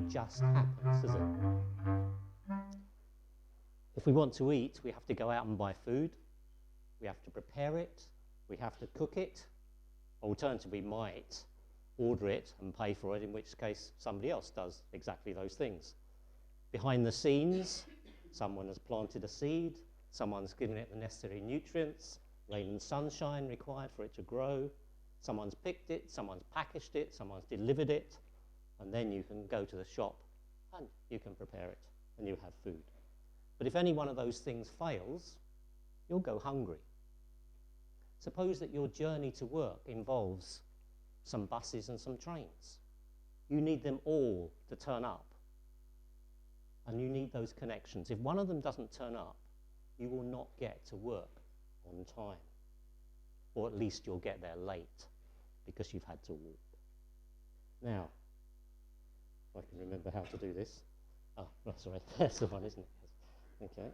just happens, does it? If we want to eat, we have to go out and buy food. We have to prepare it. We have to cook it. Alternatively, we might order it and pay for it, in which case somebody else does exactly those things. Behind the scenes, someone has planted a seed, someone's given it the necessary nutrients, rain and sunshine required for it to grow, someone's picked it, someone's packaged it, someone's delivered it, and then you can go to the shop and you can prepare it and you have food. But if any one of those things fails, you'll go hungry. Suppose that your journey to work involves some buses and some trains. You need them all to turn up. And you need those connections. If one of them doesn't turn up, you will not get to work on time. Or at least you'll get there late because you've had to walk. Now, if I can remember how to do this. Oh, that's right. That's the one, isn't it? Okay.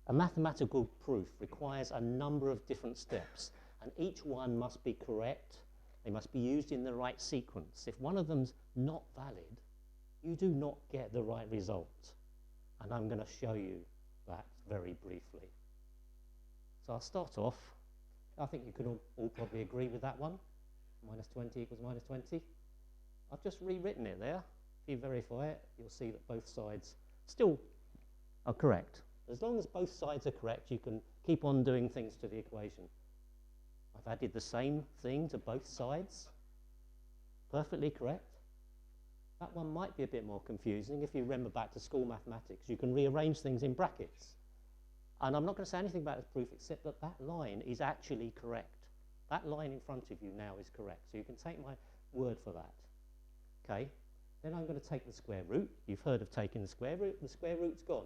A mathematical proof requires a number of different steps, and each one must be correct. They must be used in the right sequence. If one of them's not valid, you do not get the right result. And I'm going to show you that very briefly. So I'll start off. I think you can all probably agree with that one. Minus 20 equals minus 20. I've just rewritten it there. If you verify it, you'll see that both sides still are correct. As long as both sides are correct, you can keep on doing things to the equation. I've added the same thing to both sides. Perfectly correct. That one might be a bit more confusing. If you remember back to school mathematics, you can rearrange things in brackets. And I'm not going to say anything about this proof except that that line is actually correct. That line in front of you now is correct. So you can take my word for that. Okay. Then I'm going to take the square root. You've heard of taking the square root. The square root's gone.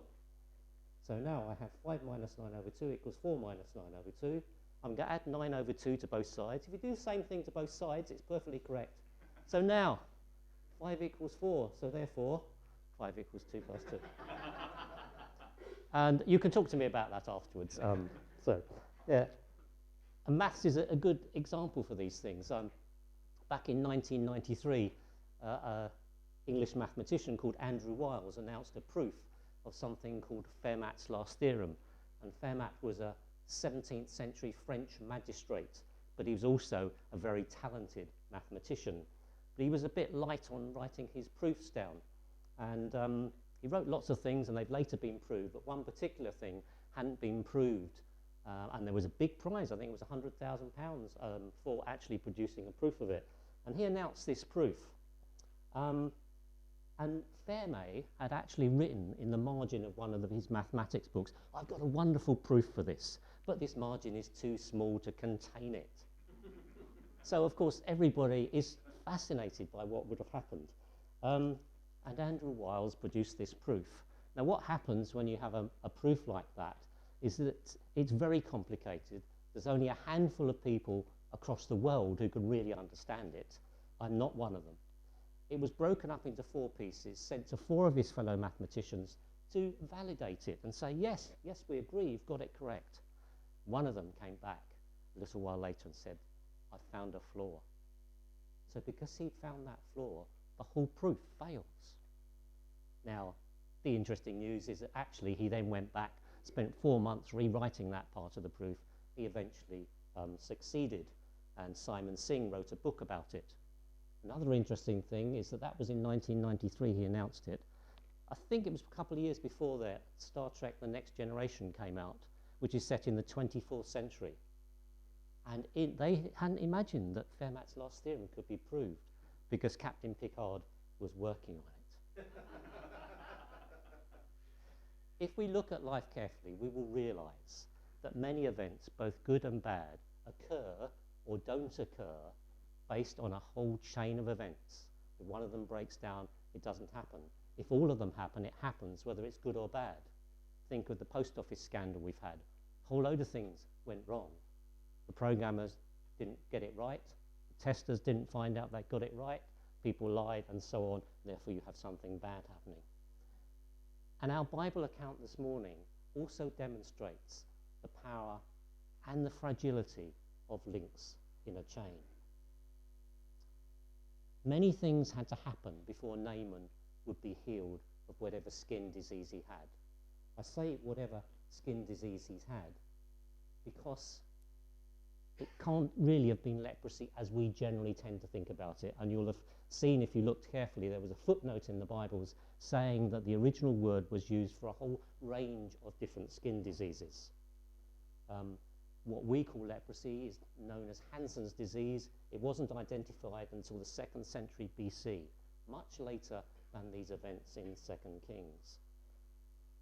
So now I have 5 minus 9 over 2 equals 4 minus 9 over 2. I'm going to add 9 over 2 to both sides. If you do the same thing to both sides, it's perfectly correct. So now, 5 equals 4. So therefore, 5 equals 2 plus 2. And you can talk to me about that afterwards. Yeah. And maths is a good example for these things. Back in 1993, an English mathematician called Andrew Wiles announced a proof of something called Fermat's last theorem. And Fermat was a 17th century French magistrate, but he was also a very talented mathematician. But he was a bit light on writing his proofs down. And he wrote lots of things, and they've later been proved, but one particular thing hadn't been proved. And there was a big prize, I think it was £100,000 for actually producing a proof of it. And he announced this proof. And Fermat had actually written in the margin of one of his mathematics books, I've got a wonderful proof for this, but this margin is too small to contain it. So, of course, everybody is fascinated by what would have happened. And Andrew Wiles produced this proof. Now, what happens when you have a proof like that is that it's very complicated. There's only a handful of people across the world who can really understand it. I'm not one of them. It was broken up into 4 pieces, sent to 4 of his fellow mathematicians to validate it and say, yes, we agree, you've got it correct. One of them came back a little while later and said, I found a flaw. So because he found that flaw, the whole proof fails. Now, the interesting news is that actually he then went back, spent 4 months rewriting that part of the proof. He eventually succeeded, and Simon Singh wrote a book about it. Another interesting thing is that was in 1993 he announced it. I think it was a couple of years before that, Star Trek The Next Generation came out, which is set in the 24th century. And they hadn't imagined that Fermat's last theorem could be proved because Captain Picard was working on it. If we look at life carefully, we will realise that many events, both good and bad, occur or don't occur based on a whole chain of events. If one of them breaks down, it doesn't happen. If all of them happen, it happens, whether it's good or bad. Think of the post office scandal we've had. A whole load of things went wrong. The programmers didn't get it right. The testers didn't find out they got it right. People lied and so on. Therefore, you have something bad happening. And our Bible account this morning also demonstrates the power and the fragility of links in a chain. Many things had to happen before Naaman would be healed of whatever skin disease he had. I say whatever skin disease he's had because it can't really have been leprosy as we generally tend to think about it. And you'll have seen, if you looked carefully, there was a footnote in the Bibles saying that the original word was used for a whole range of different skin diseases. What we call leprosy is known as Hansen's disease. It wasn't identified until the 2nd century BC, much later than these events in 2nd Kings.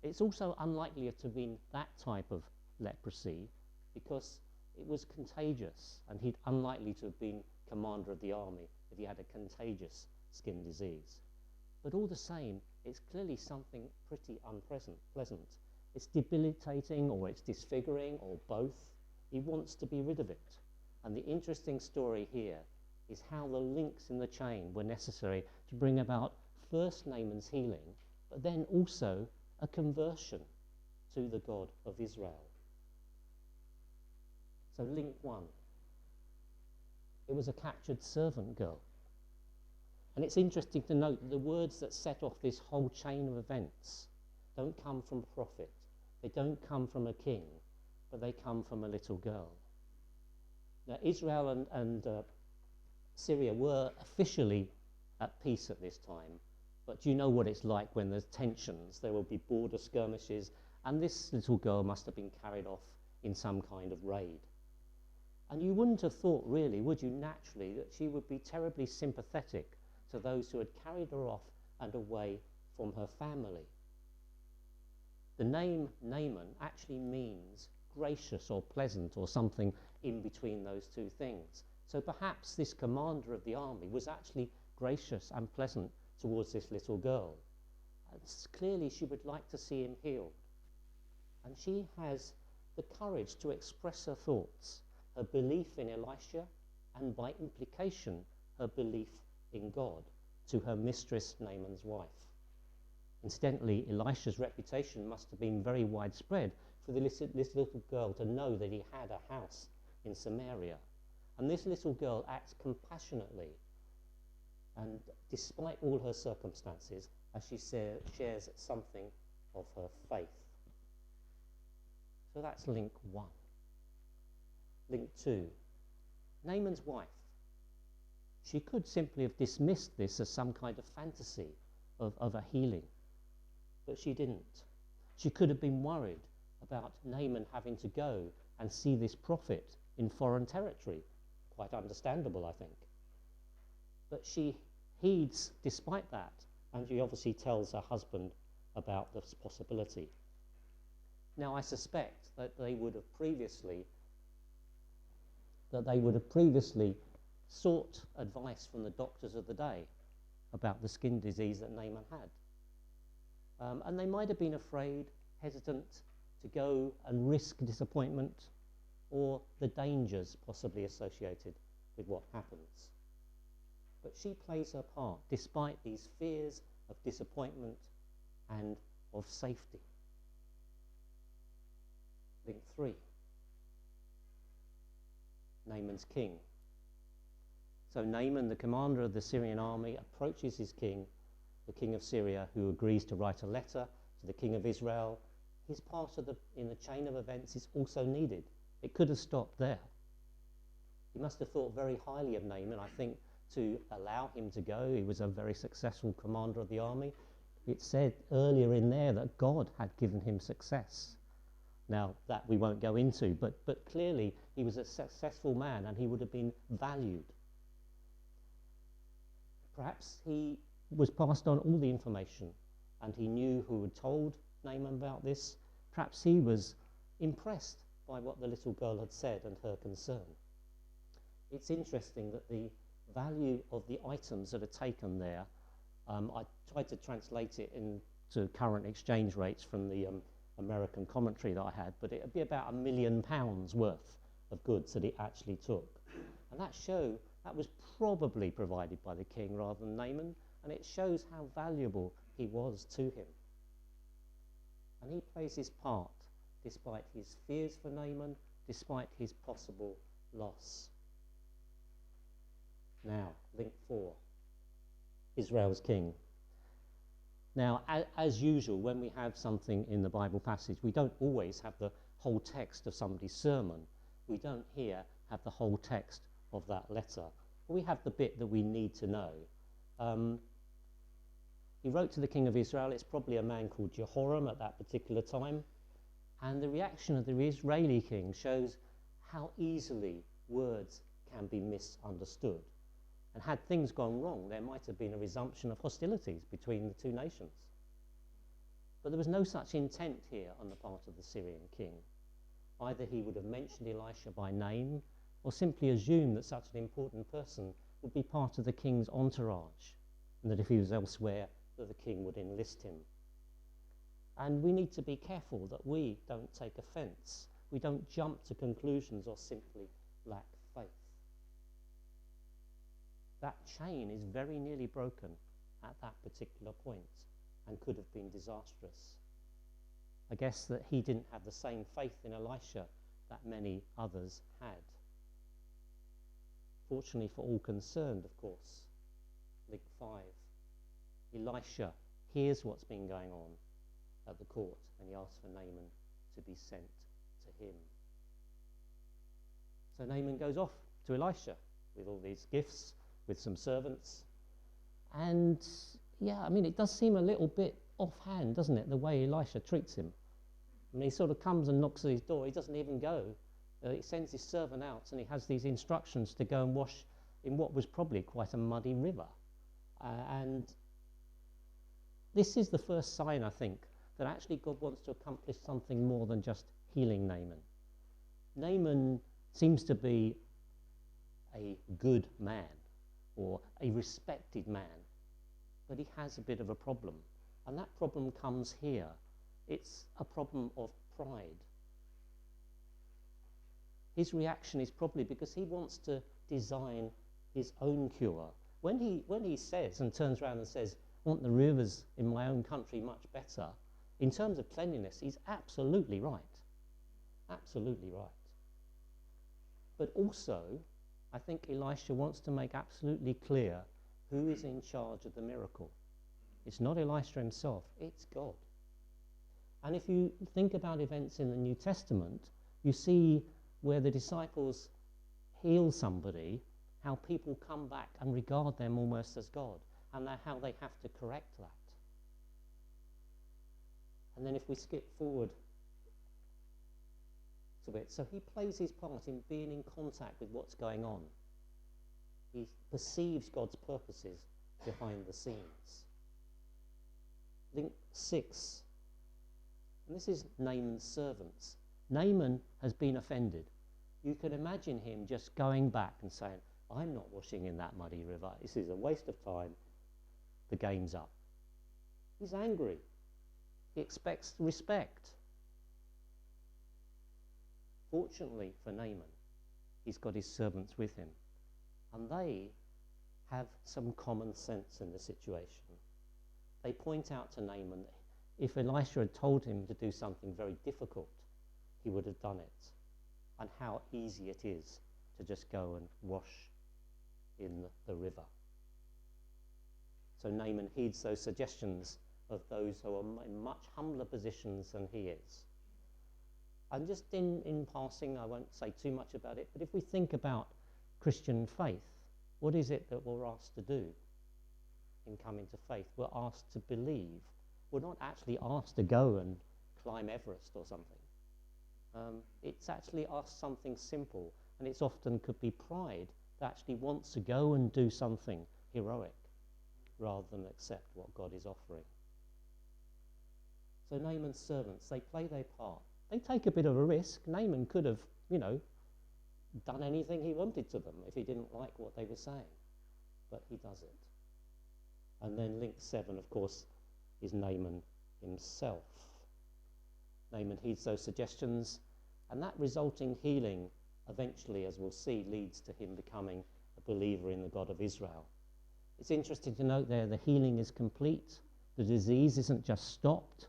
It's also unlikely to have been that type of leprosy because it was contagious, and he'd unlikely to have been commander of the army if he had a contagious skin disease. But all the same, it's clearly something pretty unpleasant. It's debilitating, or it's disfiguring, or both. He wants to be rid of it. And the interesting story here is how the links in the chain were necessary to bring about first Naaman's healing, but then also a conversion to the God of Israel. So link 1. It was a captured servant girl. And it's interesting to note that the words that set off this whole chain of events don't come from a prophet. They don't come from a king, but they come from a little girl. Now, Israel and Syria were officially at peace at this time, but you know what it's like when there's tensions. There will be border skirmishes, and this little girl must have been carried off in some kind of raid. And you wouldn't have thought, really, would you, naturally, that she would be terribly sympathetic to those who had carried her off and away from her family. The name Naaman actually means gracious or pleasant or something in between those two things. So perhaps this commander of the army was actually gracious and pleasant towards this little girl. And clearly she would like to see him healed. And she has the courage to express her thoughts, her belief in Elisha, and by implication, her belief in God, to her mistress, Naaman's wife. Incidentally, Elisha's reputation must have been very widespread for this little girl to know that he had a house in Samaria. And this little girl acts compassionately, and despite all her circumstances, as she shares something of her faith. So that's link 1. Link 2, Naaman's wife. She could simply have dismissed this as some kind of fantasy of a healing, but she didn't. She could have been worried about Naaman having to go and see this prophet in foreign territory. Quite understandable, I think. But she heeds despite that, and she obviously tells her husband about this possibility. Now, I suspect that they would have previously sought advice from the doctors of the day about the skin disease that Naaman had. And they might have been afraid, hesitant to go and risk disappointment or the dangers possibly associated with what happens. But she plays her part despite these fears of disappointment and of safety. Link 3. Naaman's king. So Naaman, the commander of the Syrian army, approaches his king, the king of Syria, who agrees to write a letter to the king of Israel. His part in the chain of events is also needed. It could have stopped there. He must have thought very highly of Naaman, I think, to allow him to go. He was a very successful commander of the army. It said earlier in there that God had given him success. Now, that we won't go into, but clearly he was a successful man and he would have been valued. Perhaps he was passed on all the information and he knew who had told Naaman about this. Perhaps he was impressed by what the little girl had said and her concern. It's interesting that the value of the items that are taken there, I tried to translate it into current exchange rates from the American commentary that I had, but it would be about £1 million worth of goods that he actually took. And that was probably provided by the king rather than Naaman, and it shows how valuable he was to him. And he plays his part despite his fears for Naaman, despite his possible loss. Now, link 4, Israel's king. Now, as usual, when we have something in the Bible passage, we don't always have the whole text of somebody's sermon. We don't here have the whole text of that letter. We have the bit that we need to know. He wrote to the king of Israel. It's probably a man called Jehoram at that particular time. And the reaction of the Israeli king shows how easily words can be misunderstood. And had things gone wrong, there might have been a resumption of hostilities between the two nations. But there was no such intent here on the part of the Syrian king. Either he would have mentioned Elisha by name, or simply assumed that such an important person would be part of the king's entourage, and that if he was elsewhere, that the king would enlist him. And we need to be careful that we don't take offence. We don't jump to conclusions or simply lack faith. That chain is very nearly broken at that particular point and could have been disastrous. I guess that he didn't have the same faith in Elisha that many others had. Fortunately for all concerned, of course, Link 5, Elisha hears what's been going on at the court, and he asks for Naaman to be sent to him. So Naaman goes off to Elisha with all these gifts, with some servants. And yeah, I mean, it does seem a little bit offhand, doesn't it, the way Elisha treats him. I mean, he sort of comes and knocks at his door. He doesn't even go. He sends his servant out, and he has these instructions to go and wash in what was probably quite a muddy river. And this is the first sign, I think, that actually God wants to accomplish something more than just healing Naaman. Naaman seems to be a good man, or a respected man, but he has a bit of a problem. And that problem comes here. It's a problem of pride. His reaction is probably because he wants to design his own cure. When he says and turns around and says, I want the rivers in my own country much better, in terms of cleanliness, he's absolutely right. Absolutely right. But also, I think Elisha wants to make absolutely clear who is in charge of the miracle. It's not Elisha himself, it's God. And if you think about events in the New Testament, you see where the disciples heal somebody, how people come back and regard them almost as God, and how they have to correct that. And then if we skip forward a bit, so he plays his part in being in contact with what's going on. He perceives God's purposes behind the scenes. Link 6, and this is Naaman's servants. Naaman has been offended. You can imagine him just going back and saying, I'm not washing in that muddy river. This is a waste of time. The game's up. He's angry. He expects respect. Fortunately for Naaman, he's got his servants with him. And they have some common sense in the situation. They point out to Naaman that if Elisha had told him to do something very difficult, he would have done it. And how easy it is to just go and wash in the river. So Naaman heeds those suggestions of those who are in much humbler positions than he is. And just in passing, I won't say too much about it, but if we think about Christian faith, what is it that we're asked to do in coming to faith? We're asked to believe. We're not actually asked to go and climb Everest or something. It's actually asked something simple, and it's often could be pride that actually wants to go and do something heroic rather than accept what God is offering. So Naaman's servants, they play their part. They take a bit of a risk. Naaman could have, done anything he wanted to them if he didn't like what they were saying. But he does it. And then link 7, of course, is Naaman himself. Naaman heeds those suggestions, and that resulting healing eventually, as we'll see, leads to him becoming a believer in the God of Israel. It's interesting to note there the healing is complete. The disease isn't just stopped.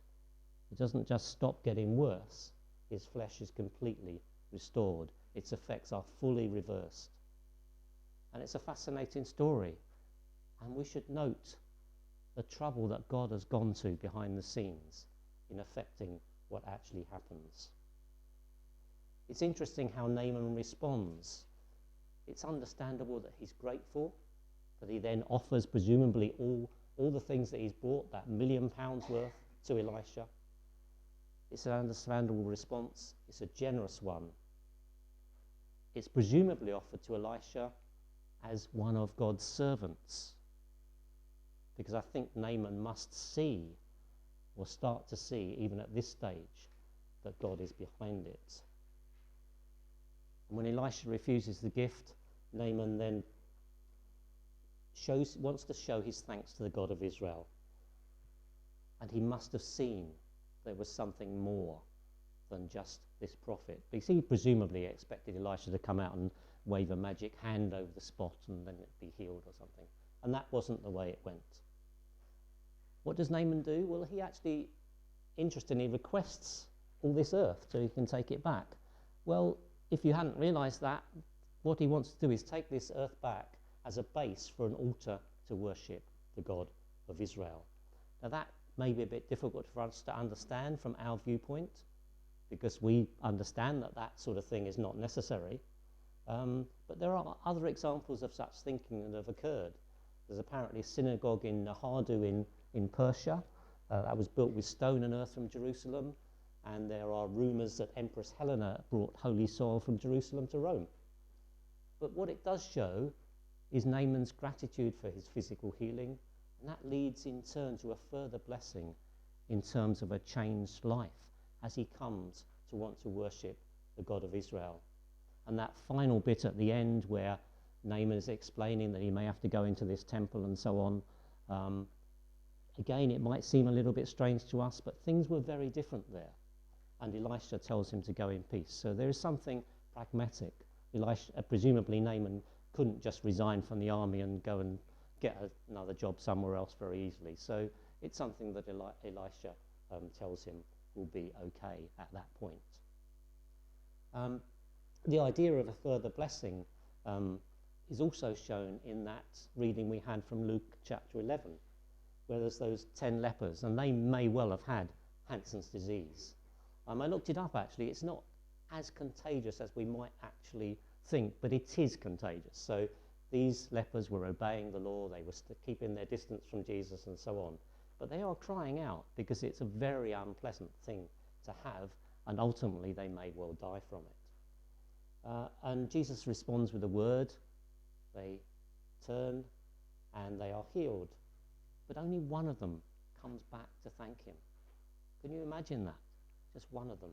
It doesn't just stop getting worse. His flesh is completely restored. Its effects are fully reversed. And it's a fascinating story. And we should note the trouble that God has gone to behind the scenes in affecting what actually happens. It's interesting how Naaman responds. It's understandable that he's grateful, that he then offers presumably all the things that he's bought, that £1 million worth, to Elisha. It's an understandable response. It's a generous one. It's presumably offered to Elisha as one of God's servants, because I think Naaman must see, or start to see, even at this stage, that God is behind it. And when Elisha refuses the gift, Naaman then wants to show his thanks to the God of Israel. And he must have seen there was something more than just this prophet. Because he presumably expected Elisha to come out and wave a magic hand over the spot and then it'd be healed or something. And that wasn't the way it went. What does Naaman do? Well, he actually, interestingly, requests all this earth so he can take it back. Well, if you hadn't realised that, what he wants to do is take this earth back as a base for an altar to worship the God of Israel. Now that may be a bit difficult for us to understand from our viewpoint, because we understand that that sort of thing is not necessary. But there are other examples of such thinking that have occurred. There's apparently a synagogue in Nahadu in Persia that was built with stone and earth from Jerusalem, and there are rumours that Empress Helena brought holy soil from Jerusalem to Rome. But what it does show is Naaman's gratitude for his physical healing, and that leads in turn to a further blessing in terms of a changed life as he comes to want to worship the God of Israel. And that final bit at the end where Naaman is explaining that he may have to go into this temple and so on, again, it might seem a little bit strange to us, but things were very different there. And Elisha tells him to go in peace. So there is something pragmatic. Presumably Naaman couldn't just resign from the army and go and get another job somewhere else very easily. So it's something that Elisha tells him will be okay at that point. The idea of a further blessing is also shown in that reading we had from Luke chapter 11, where there's those 10 lepers, and they may well have had Hansen's disease. I looked it up actually. It's not as contagious as we might actually think, but it is contagious. So these lepers were obeying the law, they were keeping their distance from Jesus and so on. But they are crying out because it's a very unpleasant thing to have, and ultimately they may well die from it. And Jesus responds with a word. They turn and they are healed. But only one of them comes back to thank him. Can you imagine that? Just one of them.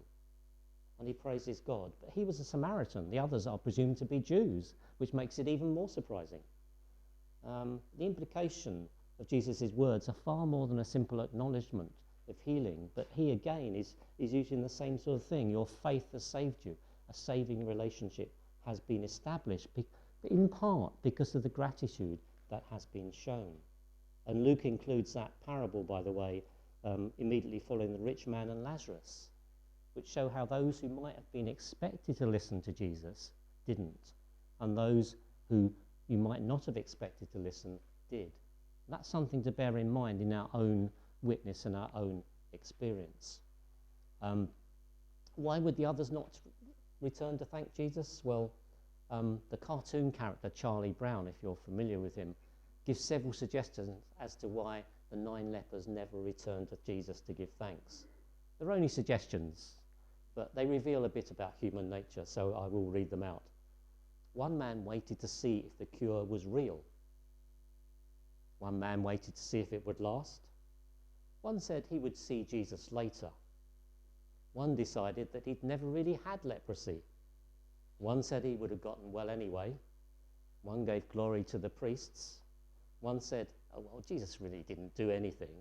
And he praises God. But he was a Samaritan. The others are presumed to be Jews, which makes it even more surprising. The implication of Jesus' words are far more than a simple acknowledgement of healing, but he again is using the same sort of thing. Your faith has saved you. A saving relationship has been established, but in part because of the gratitude that has been shown. And Luke includes that parable, by the way, immediately following the rich man and Lazarus, which show how those who might have been expected to listen to Jesus didn't, and those who you might not have expected to listen did. That's something to bear in mind in our own witness and our own experience. Why would the others not return to thank Jesus? Well, the cartoon character Charlie Brown, if you're familiar with him, gives several suggestions as to why the 9 lepers never returned to Jesus to give thanks. They're only suggestions, but they reveal a bit about human nature, so I will read them out. One man waited to see if the cure was real. One man waited to see if it would last. One said he would see Jesus later. One decided that he'd never really had leprosy. One said he would have gotten well anyway. One gave glory to the priests. One said, oh, well, Jesus really didn't do anything.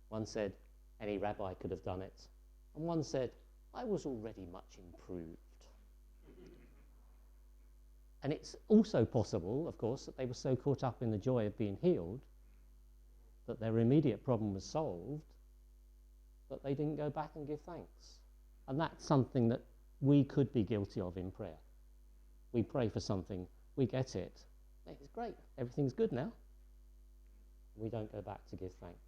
One said, any rabbi could have done it. And one said, I was already much improved. And it's also possible, of course, that they were so caught up in the joy of being healed that their immediate problem was solved, that they didn't go back and give thanks. And that's something that we could be guilty of in prayer. We pray for something, we get it. It's great, everything's good now. We don't go back to give thanks.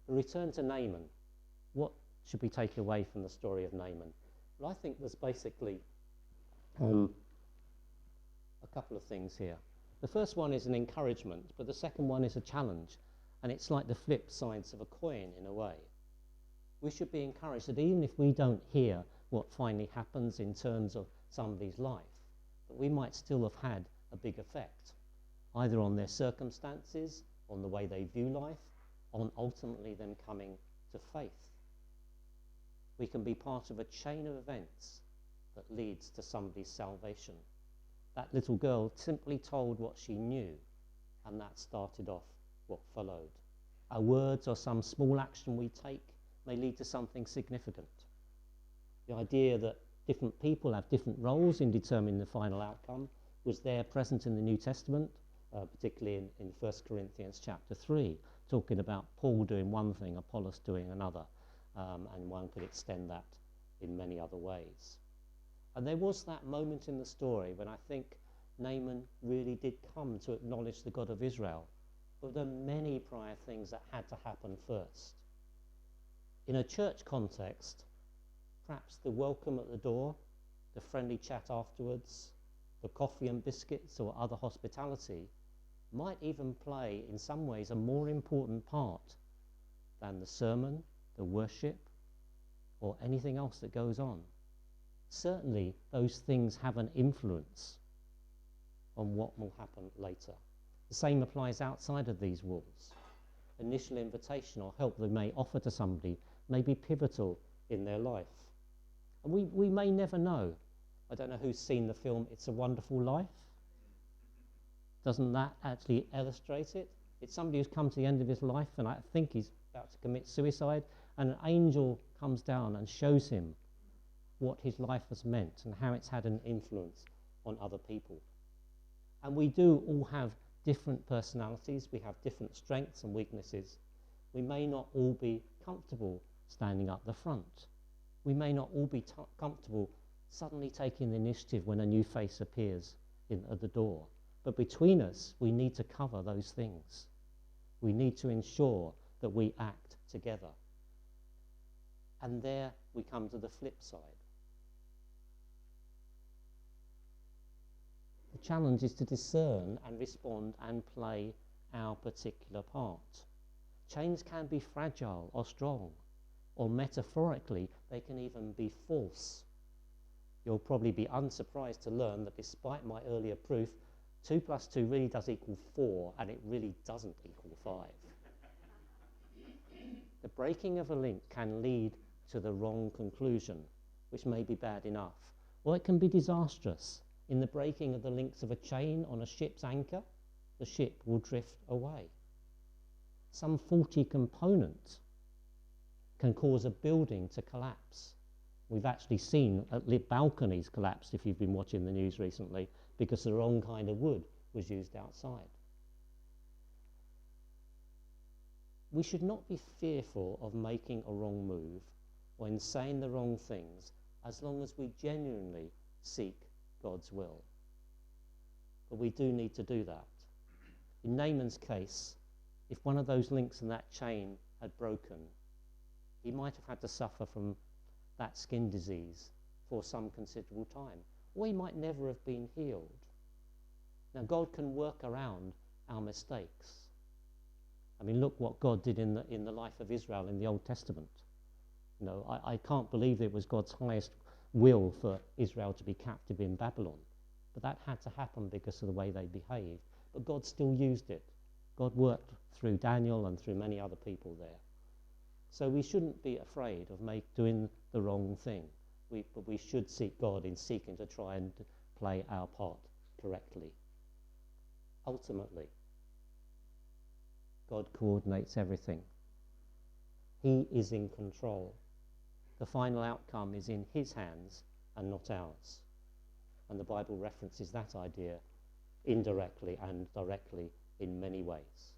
We return to Naaman. What should we take away from the story of Naaman? Well, I think there's basically a couple of things here. The first one is an encouragement, but the second one is a challenge. And it's like the flip sides of a coin in a way. We should be encouraged that even if we don't hear what finally happens in terms of somebody's life, that we might still have had a big effect, either on their circumstances, on the way they view life, on ultimately them coming to faith. We can be part of a chain of events that leads to somebody's salvation. That little girl simply told what she knew, and that started off what followed. Our words or some small action we take may lead to something significant. The idea that different people have different roles in determining the final outcome was there present in the New Testament, particularly in 1 Corinthians chapter 3, talking about Paul doing one thing, Apollos doing another, and one could extend that in many other ways. And there was that moment in the story when I think Naaman really did come to acknowledge the God of Israel, but there are many prior things that had to happen first. In a church context, perhaps the welcome at the door, the friendly chat afterwards, the coffee and biscuits or other hospitality might even play in some ways a more important part than the sermon, the worship, or anything else that goes on. Certainly those things have an influence on what will happen later. The same applies outside of these walls. Initial invitation or help they may offer to somebody may be pivotal in their life. And we may never know. I don't know who's seen the film It's a Wonderful Life. Doesn't that actually illustrate it? It's somebody who's come to the end of his life and I think he's about to commit suicide, and an angel comes down and shows him what his life has meant and how it's had an influence on other people. And we do all have different personalities, we have different strengths and weaknesses. We may not all be comfortable standing up the front. We may not all be comfortable suddenly taking the initiative when a new face appears at the door. But between us, we need to cover those things. We need to ensure that we act together. And there we come to the flip side. The challenge is to discern and respond and play our particular part. Chains can be fragile or strong, or metaphorically, they can even be false. You'll probably be unsurprised to learn that despite my earlier proof, 2 plus 2 really does equal 4, and it really doesn't equal 5. The breaking of a link can lead to the wrong conclusion, which may be bad enough, or it can be disastrous. In the breaking of the links of a chain on a ship's anchor, the ship will drift away. Some faulty component can cause a building to collapse. We've actually seen balconies collapse, if you've been watching the news recently, because the wrong kind of wood was used outside. We should not be fearful of making a wrong move or in saying the wrong things, as long as we genuinely seek God's will. But we do need to do that. In Naaman's case, if one of those links in that chain had broken, he might have had to suffer from that skin disease for some considerable time, or he might never have been healed. Now, God can work around our mistakes. I mean, look what God did in the life of Israel in the Old Testament. You know, I can't believe it was God's highest will for Israel to be captive in Babylon. But that had to happen because of the way they behaved. But God still used it. God worked through Daniel and through many other people there. So we shouldn't be afraid of doing the wrong thing. But we should seek God in seeking to try and play our part correctly. Ultimately, God coordinates everything. He is in control. The final outcome is in his hands and not ours. And the Bible references that idea indirectly and directly in many ways.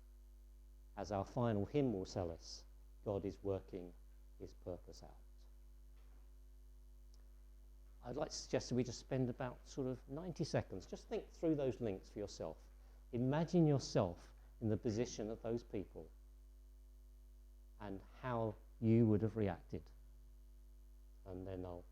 As our final hymn will tell us, God is working his purpose out. I'd like to suggest that we just spend about sort of 90 seconds. Just think through those links for yourself. Imagine yourself in the position of those people and how you would have reacted. And then I'll